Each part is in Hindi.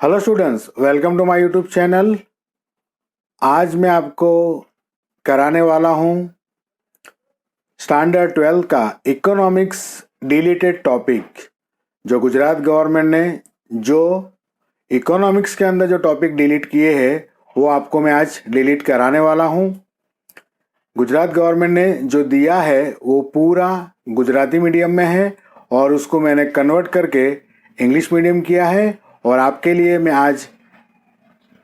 Hello students, welcome to my YouTube channel. आज मैं आपको कराने वाला हूँ स्टैंडर्ड 12 का इकोनॉमिक्स डिलीटेड टॉपिक। जो गुजरात गवर्नमेंट ने जो इकोनॉमिक्स के अंदर जो टॉपिक डिलीट किए हैं वो आपको मैं आज डिलीट कराने वाला हूँ। गुजरात गवर्नमेंट ने जो दिया है वो पूरा गुजराती मीडियम में है और उसको मैंने कन्वर्ट करके इंग्लिश मीडियम किया है और आपके लिए मैं आज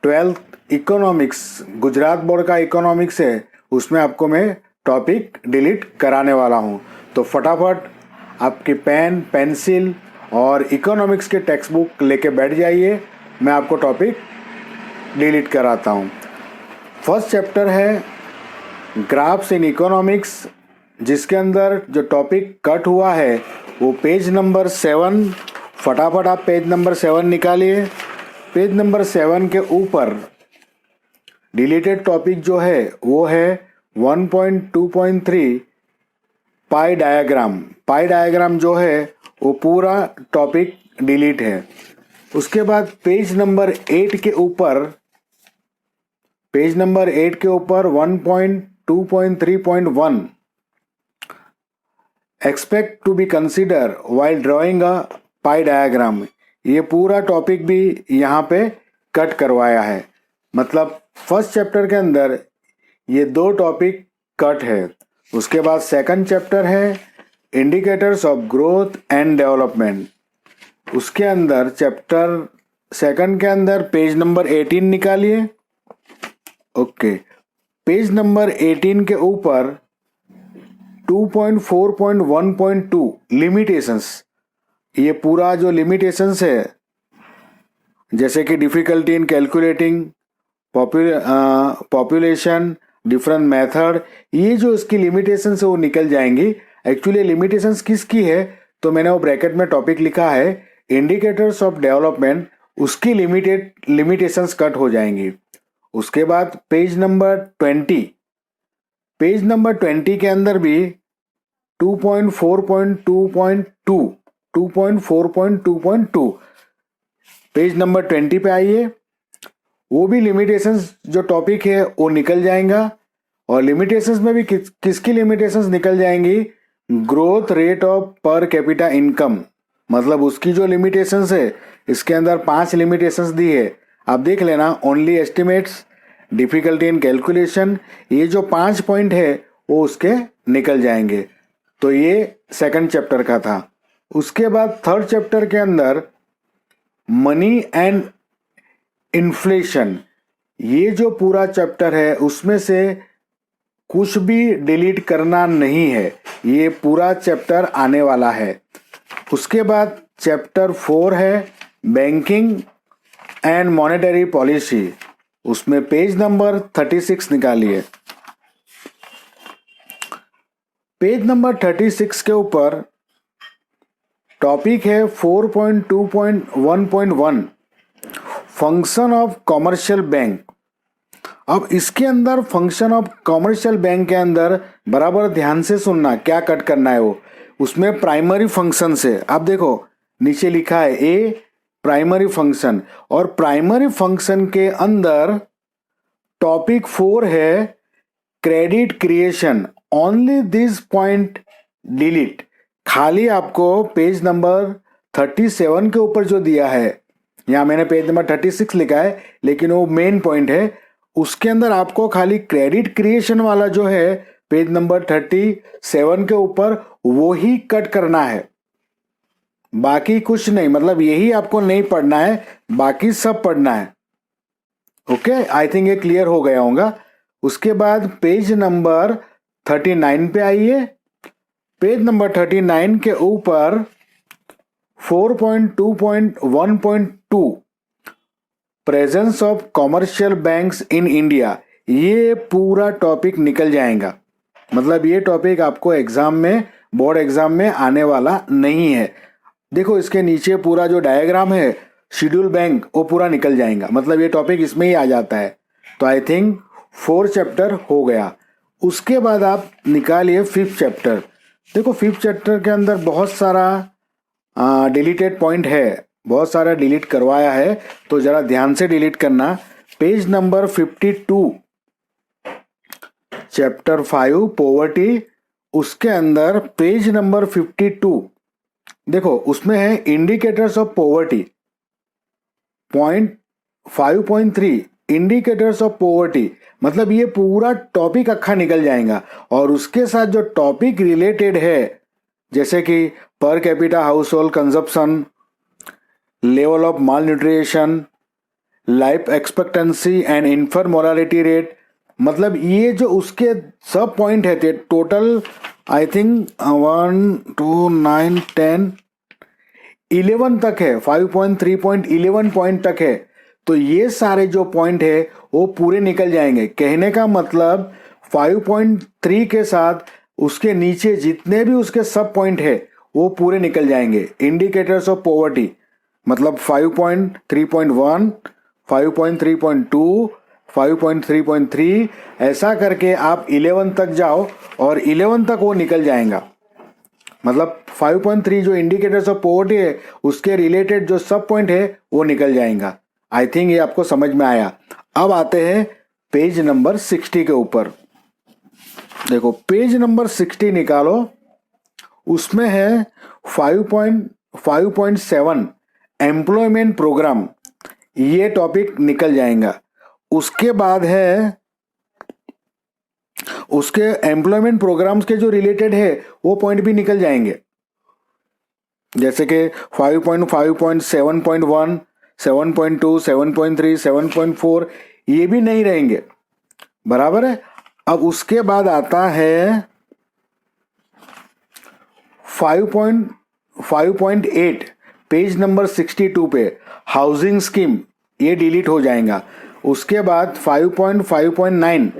12th इकोनॉमिक्स गुजरात बोर्ड का इकोनॉमिक्स है उसमें आपको मैं टॉपिक डिलीट कराने वाला हूँ। तो फटाफट आपकी पेन पेंसिल और इकोनॉमिक्स के टेक्स्ट बुक लेके बैठ जाइए, मैं आपको टॉपिक डिलीट कराता हूँ। फर्स्ट चैप्टर है ग्राफ्स इन इकोनॉमिक्स, जिसके अंदर जो टॉपिक कट हुआ है वो पेज नंबर 7। फटाफट आप पेज नंबर 7 निकालिए। पेज नंबर 7 के ऊपर डिलीटेड टॉपिक जो है वो है 1.2.3 पाई डायग्राम। पाई डायग्राम जो है वो पूरा टॉपिक डिलीट है। उसके बाद पेज नंबर 8 के ऊपर 1.2.3.1 expect to be consider while drawing a pie diagram, ये पूरा टॉपिक भी यहाँ पे कट करवाया है। मतलब फर्स्ट चैप्टर के अंदर ये दो टॉपिक कट है। उसके बाद सेकंड चैप्टर है indicators of growth and development. उसके अंदर चैप्टर सेकंड के अंदर पेज नंबर 18 निकालिए। ओके, पेज नंबर 18 के ऊपर 2.4.1.2 लिमिटेशंस, ये पूरा जो लिमिटेशंस है जैसे कि difficulty in calculating population different method, ये जो इसकी लिमिटेशंस है वो निकल जाएंगी। एक्चुअली लिमिटेशंस किसकी है तो मैंने वो ब्रैकेट में टॉपिक लिखा है इंडिकेटर्स ऑफ डेवलपमेंट, उसकी लिमिटेशंस कट हो जाएंगी। उसके बाद पेज नंबर 20 के अंदर भी 2.4.2.2 पेज नंबर 20 पे आइए। वो भी लिमिटेशंस जो टॉपिक है वो निकल जाएगा और लिमिटेशंस में भी किसकी लिमिटेशंस निकल जाएंगी, growth rate of per capita income. मतलब उसकी जो लिमिटेशंस है इसके अंदर 5 लिमिटेशंस दी है, आप देख लेना। Only estimates, difficulty in calculation, ये जो 5 पॉइंट है वो उसके निकल जाएंगे। तो ये सेकंड चैप्टर का था। उसके बाद थर्ड चैप्टर के अंदर मनी एंड इन्फ्लेशन, ये जो पूरा चैप्टर है उसमें से कुछ भी डिलीट करना नहीं है, ये पूरा चैप्टर आने वाला है। उसके बाद चैप्टर 4 है बैंकिंग एंड मॉनेटरी पॉलिसी, उसमें पेज नंबर 36 निकालिए। पेज नंबर 36 के ऊपर टॉपिक है 4.2.1.1 फंक्शन ऑफ कॉमर्शियल बैंक। अब इसके अंदर फंक्शन ऑफ कॉमर्शियल बैंक के अंदर बराबर ध्यान से सुनना क्या कट करना है वो। उसमें प्राइमरी फंक्शन से आप देखो नीचे लिखा है ए प्राइमरी फंक्शन, और प्राइमरी फंक्शन के अंदर टॉपिक 4 है credit creation. Only this point delete. खाली आपको पेज नंबर 37 के ऊपर जो दिया है, यहाँ मैंने पेज नंबर 36 लिखा है लेकिन वो मेन पॉइंट है, उसके अंदर आपको खाली क्रेडिट क्रिएशन वाला जो है पेज नंबर 37 के ऊपर वो ही कट करना है, बाकी कुछ नहीं। मतलब यही आपको नहीं पढ़ना है, बाकी सब पढ़ना है। ओके, आई थिंक ये क्लियर हो गया होगा। उसके बाद पेज नंबर 39 पे आइए। पेज नंबर 39 के ऊपर 4.2.1.2 presence of commercial banks in India, ये पूरा टॉपिक निकल जाएगा। मतलब ये टॉपिक आपको एग्जाम में, बोर्ड एग्जाम में आने वाला नहीं है। देखो इसके नीचे पूरा जो डायग्राम है शेड्यूल बैंक वो पूरा निकल जाएगा, मतलब ये टॉपिक इसमें ही आ जाता है। तो आई थिंक 4 चैप्टर हो गया। उसके बाद आप निकालिए 5th चैप्टर। देखो 5th चैप्टर के अंदर बहुत सारा डिलीटेड पॉइंट है, बहुत सारा डिलीट करवाया है, तो जरा ध्यान से डिलीट करना। पेज नंबर 52, चैप्टर 5 पॉवर्टी, उसके अंदर पेज नंबर 52 देखो, उसमें है indicators of poverty, point 5.3 indicators of poverty. मतलब ये पूरा टॉपिक अक्खा निकल जाएगा, और उसके साथ जो टॉपिक रिलेटेड है, जैसे कि per capita household consumption, level of malnutrition, life expectancy and infant mortality rate, मतलब ये जो उसके सब पॉइंट है, टोटल आई थिंक 1 2 9 10 11 तक है, 5.3.11 पॉइंट तक है। तो ये सारे जो पॉइंट है वो पूरे निकल जाएंगे। कहने का मतलब 5.3 के साथ उसके नीचे जितने भी उसके सब पॉइंट है वो पूरे निकल जाएंगे। इंडिकेटर्स ऑफ पॉवर्टी मतलब 5.3.1, 5.3.2, 5.3.3, ऐसा करके आप 11 तक जाओ और 11 तक वो निकल जाएगा। मतलब 5.3 जो इंडिकेटर्स ऑफ पॉवर्टी है उसके रिलेटेड जो सब पॉइंट है वो निकल जाएगा। आई थिंक ये आपको समझ में आया। अब आते हैं पेज नंबर 60 के ऊपर। देखो पेज नंबर 60 निकालो, उसमें है 5.7 एम्प्लॉयमेंट प्रोग्राम, ये टॉपिक निकल जाएगा। उसके बाद है उसके एम्प्लॉयमेंट प्रोग्राम्स के जो रिलेटेड है वो पॉइंट भी निकल जाएंगे, जैसे कि 5.5.7.1, 7.2, 7.3, 7.4 ये भी नहीं रहेंगे, बराबर है। अब उसके बाद आता है 5.8 पेज नंबर 62 पे हाउसिंग स्कीम, ये डिलीट हो जाएगा। उसके बाद 5.5.9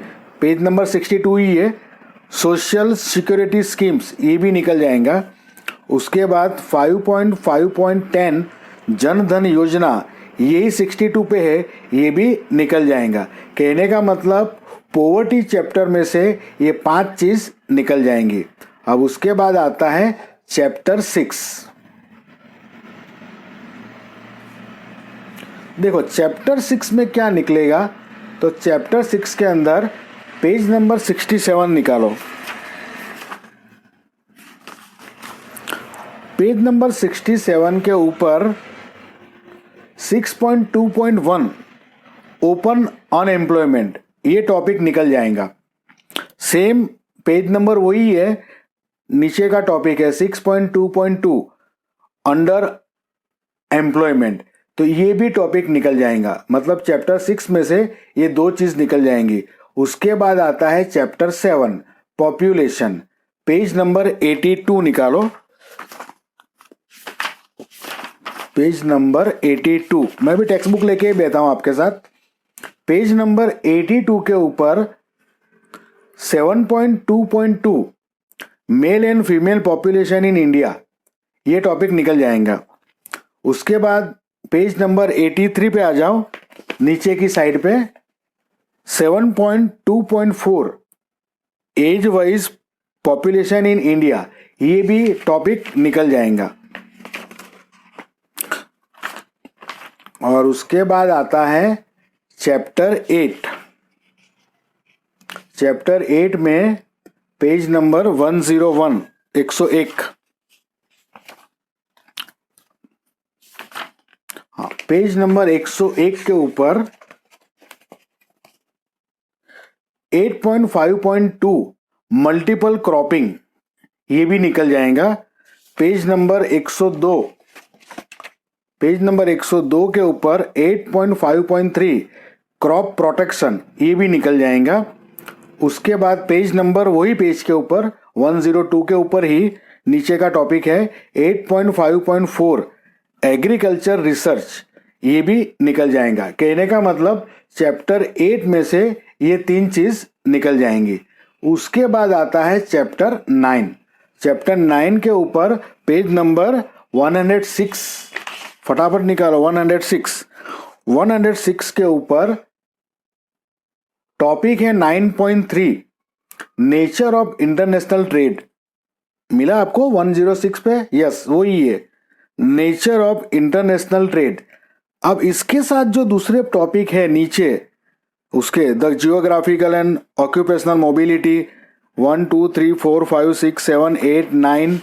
पेज नंबर 62 ही है, सोशल सिक्योरिटी स्कीम्स, ये भी निकल जाएगा। उसके बाद 5.5.10 जन धन योजना, यही 62 पे है, ये भी निकल जाएगा। कहने का मतलब पॉवर्टी चैप्टर में से ये 5 चीज निकल जाएंगी। अब उसके बाद आता है चैप्टर 6। देखो चैप्टर 6 में क्या निकलेगा, तो चैप्टर 6 के अंदर पेज नंबर 67 निकालो। पेज नंबर 67 के ऊपर 6.2.1 ओपन अनएम्प्लॉयमेंट, ये टॉपिक निकल जाएगा। सेम पेज नंबर वही है, नीचे का टॉपिक है 6.2.2 अंडर एम्प्लॉयमेंट, तो ये भी टॉपिक निकल जाएगा। मतलब चैप्टर 6 में से ये 2 चीज निकल जाएंगी। उसके बाद आता है चैप्टर 7 पॉपुलेशन, पेज नंबर 82 निकालो। पेज नंबर 82, मैं भी टेक्स्ट बुक लेके बैठा हूं आपके साथ। पेज नंबर 82 के ऊपर 7.2.2 male and female population in India, ये टॉपिक निकल जाएगा। उसके बाद पेज नंबर 83 पे आ जाओ, नीचे की साइड पे 7.2.4 age wise population in India, ये भी टॉपिक निकल जाएगा। और उसके बाद आता है चैप्टर 8। चैप्टर 8 में पेज नंबर 101 101, हाँ पेज नंबर 101 के ऊपर 8.5.2 मल्टीपल क्रॉपिंग, ये भी निकल जाएगा। पेज नंबर 102, पेज नंबर 102 के ऊपर 8.5.3 क्रॉप प्रोटेक्शन, ये भी निकल जाएगा। उसके बाद पेज नंबर वही पेज के ऊपर 102 के ऊपर ही नीचे का टॉपिक है 8.5.4 एग्रीकल्चर रिसर्च, ये भी निकल जाएगा। कहने का मतलब चैप्टर 8 में से ये 3 चीज निकल जाएंगी। उसके बाद आता है चैप्टर 9। चैप्टर 9 के ऊपर पेज नंबर 106, फटाफट निकालो 106 के ऊपर टॉपिक है 9.3 नेचर ऑफ इंटरनेशनल ट्रेड। मिला आपको 106 पे? यस वही है। Nature of international trade. अब इसके साथ जो दूसरे टॉपिक है नीचे उसके, the geographical and occupational mobility 1 2 3 4 5 6 7 8 9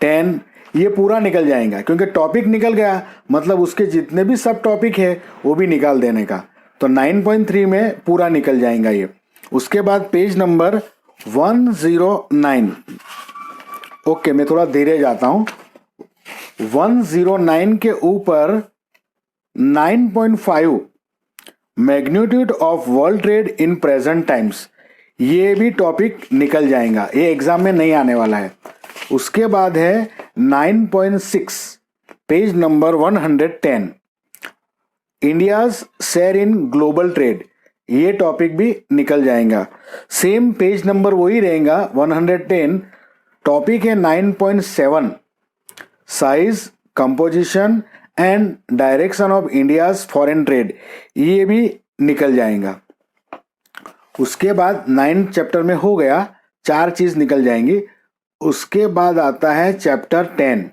10, ये पूरा निकल जाएगा क्योंकि टॉपिक निकल गया मतलब उसके जितने भी सब टॉपिक है वो भी निकाल देने का। तो 9.3 में पूरा निकल जाएगा ये। उसके बाद पेज नंबर 109, ओके मैं थोड़ा धीरे जाता हूं। 109 के ऊपर 9.5 magnitude of world trade in present times, ये भी टॉपिक निकल जाएगा, ये एग्जाम में नहीं आने वाला है। उसके बाद है 9.6 page number 110, India's share in global trade, ये टॉपिक भी निकल जाएगा। सेम पेज नंबर वही रहेगा 110, टॉपिक है 9.7 size composition and direction of India's foreign trade, ये भी निकल जाएगा। उसके बाद 9 चैप्टर में हो गया, 4 चीज निकल जाएंगी। उसके बाद आता है chapter 10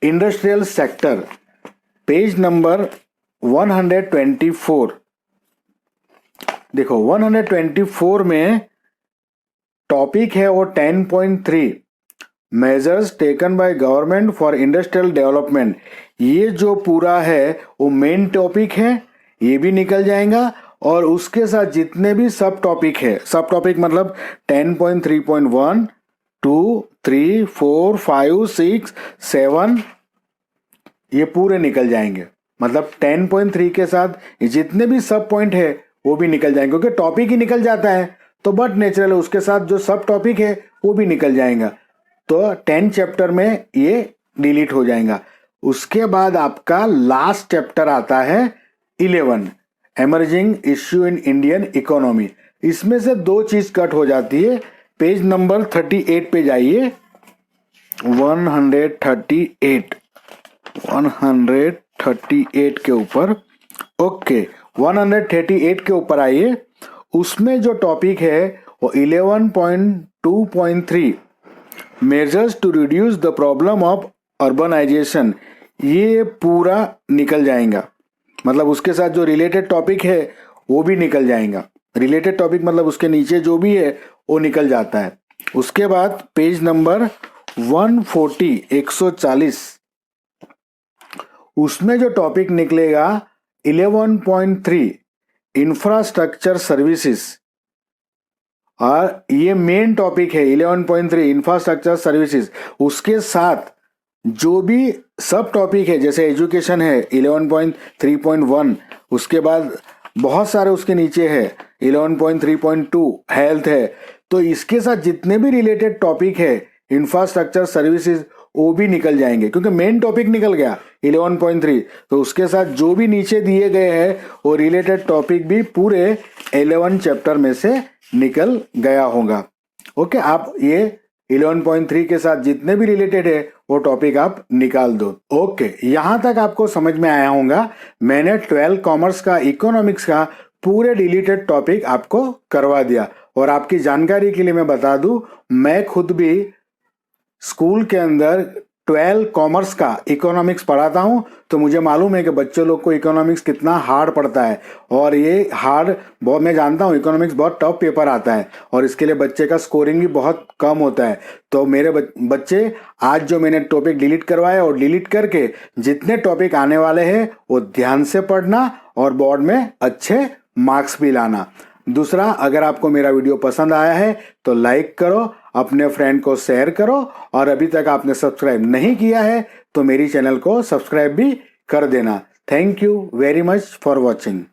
industrial sector, page number 124। देखो 124 में टॉपिक है वो 10.3 measures taken by government for industrial development, ये जो पूरा है वो मेन टॉपिक है, ये भी निकल जाएगा। और उसके साथ जितने भी सब टॉपिक है, सब टॉपिक मतलब 10.3.1 2 3 4 5 6 7, ये पूरे निकल जाएंगे। मतलब 10.3 के साथ जितने भी सब पॉइंट है वो भी निकल जाएंगे क्योंकि टॉपिक ही निकल जाता है तो बट नेचुरल है, उसके साथ जो सब टॉपिक है वो भी निकल जाएगा। तो 10 चैप्टर में ये डिलीट हो जाएगा। उसके बाद आपका लास्ट चैप्टर आता है 11 emerging issue in Indian economy, इसमें से 2 चीज कट हो जाती है। पेज नंबर 38 पे जाइए, 138 के ऊपर, ओके 138 के ऊपर आइए। उसमें जो टॉपिक है वो 11.2.3 measures to reduce the problem of urbanisation, ये पूरा निकल जाएगा। मतलब उसके साथ जो रिलेटेड टॉपिक है वो भी निकल जाएगा। रिलेटेड टॉपिक मतलब उसके नीचे जो भी है वो निकल जाता है। उसके बाद पेज नंबर 140 उसमें जो टॉपिक निकलेगा 11.3 इंफ्रास्ट्रक्चर सर्विसेज, और ये मेन टॉपिक है 11.3 इंफ्रास्ट्रक्चर सर्विसेज। उसके साथ जो भी सब टॉपिक है जैसे एजुकेशन है 11.3.1, उसके बाद बहुत सारे उसके नीचे है 11.3.2 हेल्थ है। तो इसके साथ जितने भी रिलेटेड टॉपिक है इंफ्रास्ट्रक्चर सर्विसेज वो भी निकल जाएंगे क्योंकि मेन टॉपिक निकल गया 11.3, तो उसके साथ जो भी नीचे दिए गए हैं वो रिलेटेड टॉपिक भी पूरे 11 चैप्टर में से निकल गया होगा। ओके, आप ये 11.3 के साथ जितने भी रिलेटेड है वो टॉपिक आप निकाल दो। ओके, यहां तक आपको समझ में आया होगा। मैंने 12 कॉमर्स का इकोनॉमिक्स का पूरे डिलीटेड टॉपिक आपको करवा दिया। और आपकी जानकारी के लिए मैं बता दूं, मैं खुद भी स्कूल के अंदर 12 कॉमर्स का इकोनॉमिक्स पढ़ाता हूं, तो मुझे मालूम है कि बच्चों लोग को इकोनॉमिक्स कितना हार्ड पड़ता है। और ये हार्ड बहुत, मैं जानता हूं इकोनॉमिक्स बहुत टफ पेपर आता है और इसके लिए बच्चे का स्कोरिंग भी बहुत कम होता है। तो मेरे बच्चे आज जो मैंने टॉपिक डिलीट करवाए और डिलीट करके जितने टॉपिक आने वाले हैं वो ध्यान से पढ़ना और बोर्ड में अच्छे मार्क्स भी लाना। दूसरा, अगर आपको मेरा वीडियो पसंद आया है तो लाइक करो, अपने फ्रेंड को शेयर करो, और अभी तक आपने सब्सक्राइब नहीं किया है तो मेरी चैनल को सब्सक्राइब भी कर देना। Thank you very much for watching.